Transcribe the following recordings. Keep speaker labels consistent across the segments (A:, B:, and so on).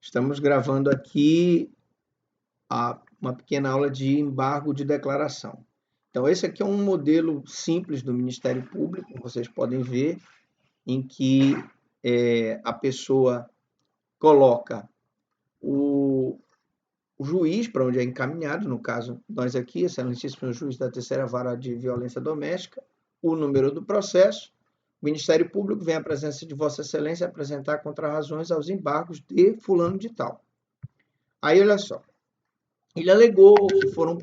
A: Estamos gravando aqui uma pequena aula de embargo de declaração. Então, esse aqui é um modelo simples do Ministério Público, vocês podem ver, em que a pessoa coloca o juiz para onde é encaminhado, no caso, nós aqui, excelentíssimo juiz da Terceira Vara de Violência Doméstica, o número do processo. O Ministério Público vem à presença de Vossa Excelência apresentar contrarrazões aos embargos de fulano de tal. Aí, olha só, ele alegou que foram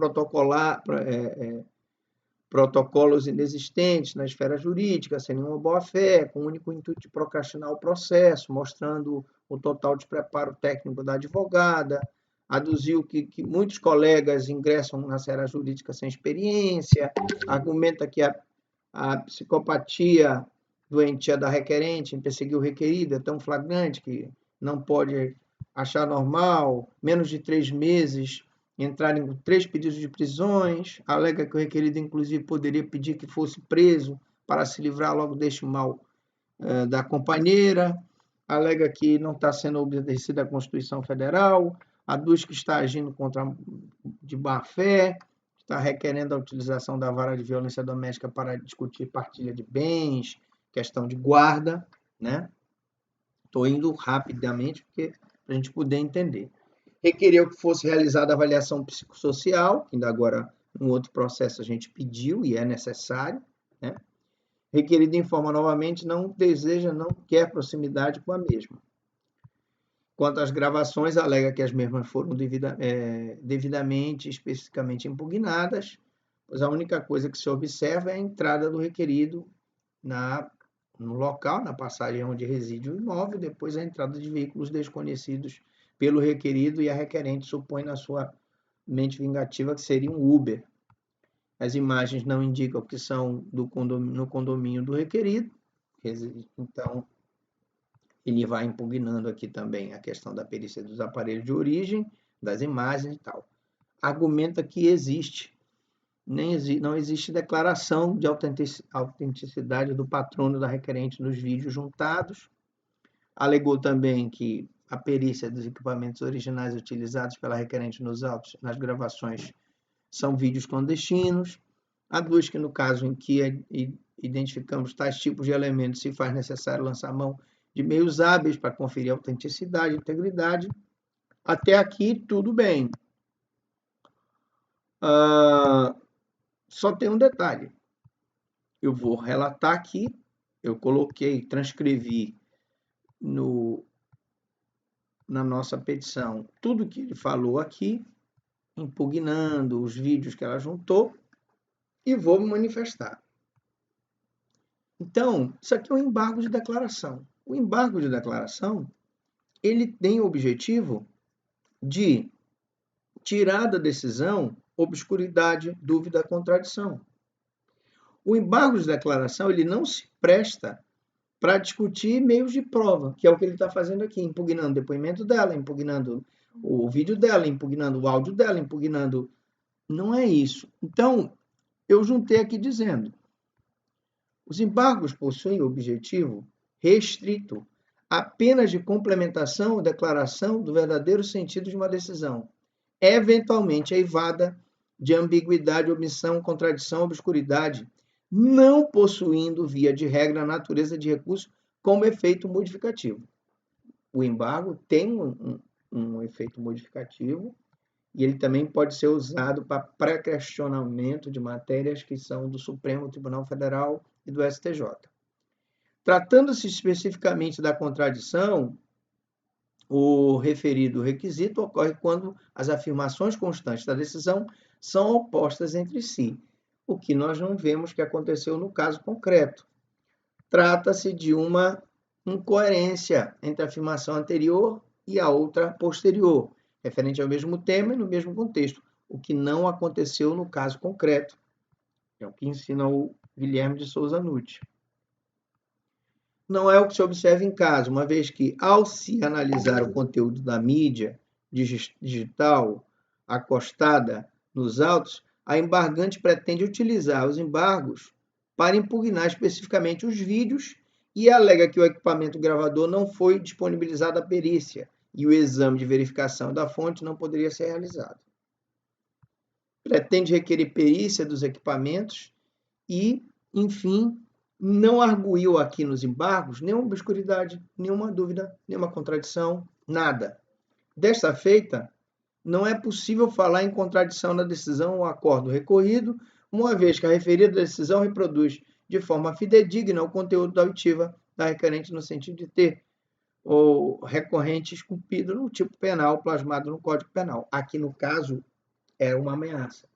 A: protocolos inexistentes na esfera jurídica, sem nenhuma boa-fé, com o único intuito de procrastinar o processo, mostrando o total despreparo técnico da advogada, aduziu que muitos colegas ingressam na esfera jurídica sem experiência, argumenta que a psicopatia doentia da requerente em perseguir o requerido é tão flagrante que não pode achar normal, menos de 3 meses, entrarem com 3 pedidos de prisões, alega que o requerido, inclusive, poderia pedir que fosse preso para se livrar logo deste mal da companheira, alega que não está sendo obedecida a Constituição Federal, aduz que está agindo de má-fé, está requerendo a utilização da vara de violência doméstica para discutir partilha de bens, questão de guarda, né? Estou indo rapidamente para a gente poder entender. Requereu que fosse realizada a avaliação psicossocial, que ainda agora, num outro processo, a gente pediu e é necessário, né? Requerido informa novamente, não quer proximidade com a mesma. Quanto às gravações, alega que as mesmas foram devidamente, especificamente impugnadas, pois a única coisa que se observa é a entrada do requerido no local, na passagem onde reside o imóvel, depois a entrada de veículos desconhecidos pelo requerido e a requerente supõe na sua mente vingativa que seria um Uber. As imagens não indicam que são no condomínio do requerido, então ele vai impugnando aqui também a questão da perícia dos aparelhos de origem, das imagens e tal. Argumenta que não existe declaração de autenticidade do patrono da requerente nos vídeos juntados. Alegou também que a perícia dos equipamentos originais utilizados pela requerente nos autos, nas gravações, são vídeos clandestinos. Aduz que no caso em que identificamos tais tipos de elementos, se faz necessário lançar mão de meios hábeis para conferir autenticidade e integridade. Até aqui, tudo bem. Só tem um detalhe. Eu vou relatar aqui, eu transcrevi na nossa petição tudo que ele falou aqui, impugnando os vídeos que ela juntou, e vou me manifestar. Então, isso aqui é um embargo de declaração. O embargo de declaração, ele tem o objetivo de tirar da decisão obscuridade, dúvida, contradição. O embargo de declaração, ele não se presta para discutir meios de prova, que é o que ele está fazendo aqui, impugnando o depoimento dela, impugnando o vídeo dela, impugnando o áudio dela, impugnando... Não é isso. Então, eu juntei aqui dizendo, os embargos possuem objetivo restrito apenas de complementação ou declaração do verdadeiro sentido de uma decisão, eventualmente eivada de ambiguidade, omissão, contradição, obscuridade, não possuindo, via de regra, a natureza de recurso como efeito modificativo. O embargo tem um efeito modificativo e ele também pode ser usado para pré-questionamento de matérias que são do Supremo Tribunal Federal e do STJ. Tratando-se especificamente da contradição, o referido requisito ocorre quando as afirmações constantes da decisão são opostas entre si, o que nós não vemos que aconteceu no caso concreto. Trata-se de uma incoerência entre a afirmação anterior e a outra posterior, referente ao mesmo tema e no mesmo contexto, o que não aconteceu no caso concreto. É o que ensina o Guilherme de Souza Nutti. Não é o que se observa em caso, uma vez que, ao se analisar o conteúdo da mídia digital acostada nos autos, a embargante pretende utilizar os embargos para impugnar especificamente os vídeos e alega que o equipamento gravador não foi disponibilizado à perícia e o exame de verificação da fonte não poderia ser realizado. Pretende requerer perícia dos equipamentos e, enfim, não arguiu aqui nos embargos nenhuma obscuridade, nenhuma dúvida, nenhuma contradição, nada. Desta feita, não é possível falar em contradição da decisão ou acordo recorrido, uma vez que a referida decisão reproduz de forma fidedigna o conteúdo da oitiva da requerente no sentido de ter o recorrente esculpido no tipo penal plasmado no Código Penal. Aqui, no caso, é uma ameaça.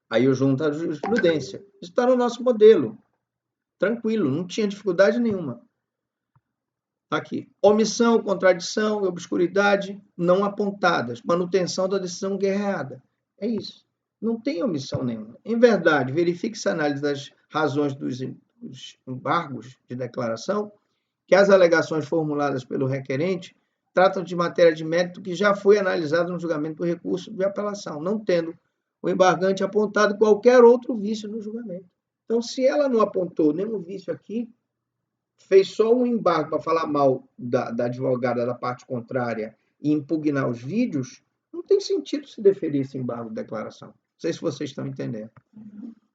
A: Aí eu junto a jurisprudência. Isso está no nosso modelo. Tranquilo, não tinha dificuldade nenhuma. Aqui, omissão, contradição e obscuridade não apontadas, manutenção da decisão guerreada. É isso. Não tem omissão nenhuma. Em verdade, verifique-se a análise das razões dos embargos de declaração, que as alegações formuladas pelo requerente tratam de matéria de mérito que já foi analisada no julgamento do recurso de apelação, não tendo o embargante apontado qualquer outro vício no julgamento. Então, se ela não apontou nenhum vício aqui, fez só um embargo para falar mal da advogada da parte contrária e impugnar os vídeos, não tem sentido se deferir esse embargo de declaração. Não sei se vocês estão entendendo.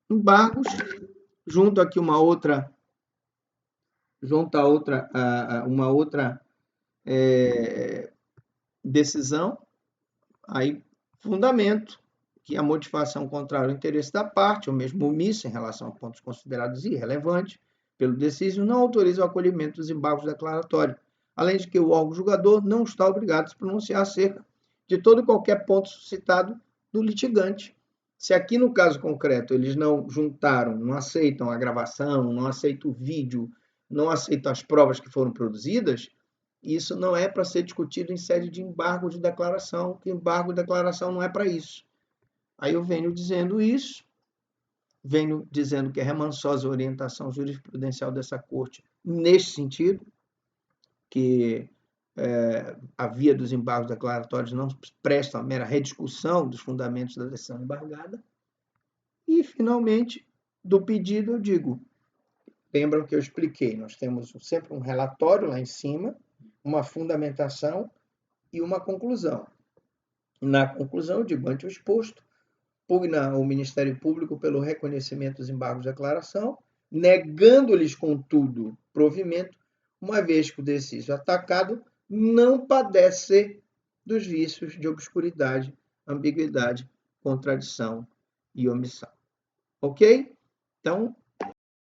A: Embargos, junto aqui uma outra decisão, aí fundamento que a motivação contrária ao interesse da parte, ou mesmo omissa em relação a pontos considerados irrelevantes pelo decísio, não autoriza o acolhimento dos embargos declaratórios, além de que o órgão julgador não está obrigado a se pronunciar acerca de todo e qualquer ponto suscitado do litigante. Se aqui no caso concreto eles não juntaram, não aceitam a gravação, não aceitam o vídeo, não aceitam as provas que foram produzidas, isso não é para ser discutido em sede de embargo de declaração, que embargo de declaração não é para isso. Aí eu venho dizendo isso, venho dizendo que é remansosa a orientação jurisprudencial dessa corte neste sentido, que a via dos embargos declaratórios não presta a mera rediscussão dos fundamentos da decisão embargada. E, finalmente, do pedido eu digo, lembram que eu expliquei, nós temos sempre um relatório lá em cima, uma fundamentação e uma conclusão. Na conclusão, eu digo, ante o exposto, pugna o Ministério Público pelo reconhecimento dos embargos de declaração, negando-lhes, contudo, provimento, uma vez que o decísio atacado não padece dos vícios de obscuridade, ambiguidade, contradição e omissão. Ok? Então,